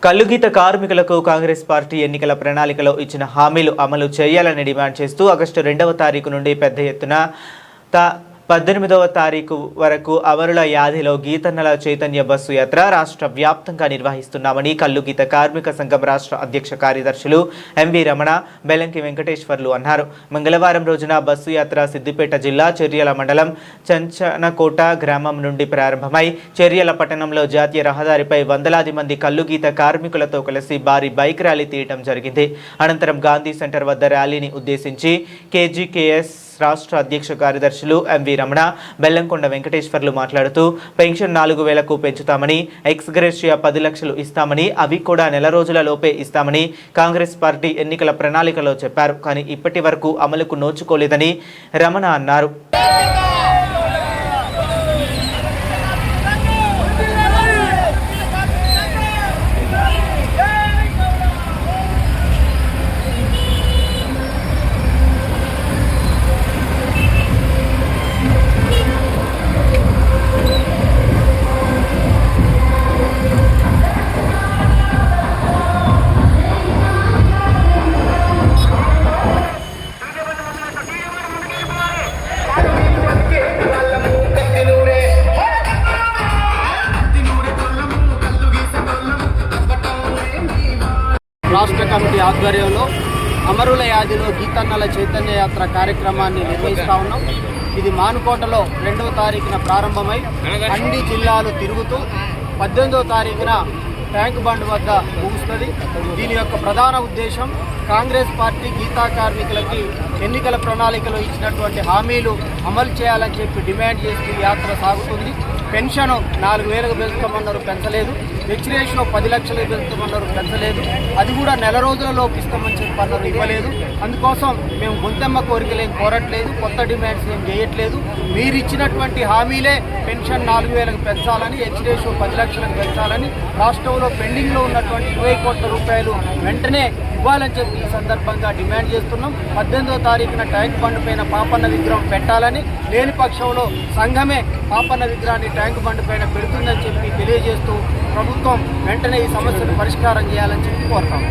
కల్లుగీత కార్మికులకు కాంగ్రెస్ పార్టీ ఎన్నికల ప్రణాళికలో ఇచ్చిన హామీలు అమలు చేయాలని డిమాండ్ చేస్తూ ఆగస్టు 2వ తారీఖు నుండి పెద్ద ఎత్తున 18వ తారీఖు వరకు అమరుల యాదిలో గీతన్నల చైతన్య బస్సు యాత్ర రాష్ట్ర వ్యాప్తంగా నిర్వహిస్తున్నామని కల్లుగీత కార్మిక సంఘం రాష్ట్ర అధ్యక్ష కార్యదర్శులు ఎంవి రమణ, బెల్లంకి వెంకటేశ్వర్లు అన్నారు. మంగళవారం రోజున బస్సు యాత్ర సిద్దిపేట జిల్లా చెర్యల మండలం చంచనకోట గ్రామం నుండి ప్రారంభమై చెర్యల పట్టణంలో జాతీయ రహదారిపై వందలాది మంది కల్లుగీత కార్మికులతో కలిసి భారీ బైక్ ర్యాలీ తీయడం జరిగింది. అనంతరం గాంధీ సెంటర్ వద్ద ర్యాలీని ఉద్దేశించి కేజీకేఎస్ రాష్ట్ర అధ్యక్ష కార్యదర్శులు ఎంవి రమణ, బెల్లంకొండ వెంకటేశ్వర్లు మాట్లాడుతూ పెన్షన్ 4,000కు పెంచుతామని, ఎక్స్ గ్రేషియా 10 లక్షలు ఇస్తామని, అవి కూడా నెల రోజుల లోపే ఇస్తామని కాంగ్రెస్ పార్టీ ఎన్నికల ప్రణాళికలో చెప్పారు. కానీ ఇప్పటి వరకు అమలుకు నోచుకోలేదని రమణ అన్నారు. రాష్ట్ర కమిటీ ఆధ్వర్యంలో అమరుల యాదిలో గీతన్నల చైతన్య యాత్ర కార్యక్రమాన్ని నిర్వహిస్తూ ఉన్నాం. ఇది మానుకోటలో 2వ తారీఖున ప్రారంభమై అన్ని జిల్లాలు తిరుగుతూ 18వ తారీఖున ట్యాంక్ బండ్ వద్ద ముగుస్తుంది. దీని యొక్క ప్రధాన ఉద్దేశం కాంగ్రెస్ పార్టీ గీతా కార్మికులకి ఎన్నికల ప్రణాళికలో ఇచ్చినటువంటి హామీలు అమలు చేయాలని చెప్పి డిమాండ్ చేస్తూ యాత్ర సాగుతుంది. పెన్షన్ 4,000కు పెంచుతామన్నారు, పెంచలేదు. ఎక్స్ రేషియో 10 లక్షలు పెంచుతామన్నారు, పెంచలేదు. అది కూడా నెల రోజులలోపు ఇస్తామని చెప్పన్నారు, ఇవ్వలేదు. అందుకోసం మేము గొంతెమ్మ కోరికలు ఏం కోరట్లేదు, కొత్త డిమాండ్స్ ఏం చేయట్లేదు. మీరు ఇచ్చినటువంటి హామీలే పెన్షన్ 4,000కు పెంచాలని, ఎక్స్ రేషియో 10 లక్షలకు పెంచాలని, రాష్ట్రంలో పెండింగ్లో ఉన్నటువంటి 20 కోట్ల రూపాయలు వెంటనే ఇవ్వాలని చెప్పి ఈ సందర్భంగా డిమాండ్ చేస్తున్నాం. 18వ తారీఖున ట్యాంక్ బండ్ పైన పాపన్న విగ్రహం పెట్టాలని, లేని పక్షంలో సంఘమే పాపన్న విగ్రహాన్ని ట్యాంక్ బండ్ పైన పెడుతుందని చెప్పి తెలియజేస్తూ ప్రభుత్వం వెంటనే ఈ సమస్యను పరిష్కారం చేయాలని చెప్పి కోరుతాం.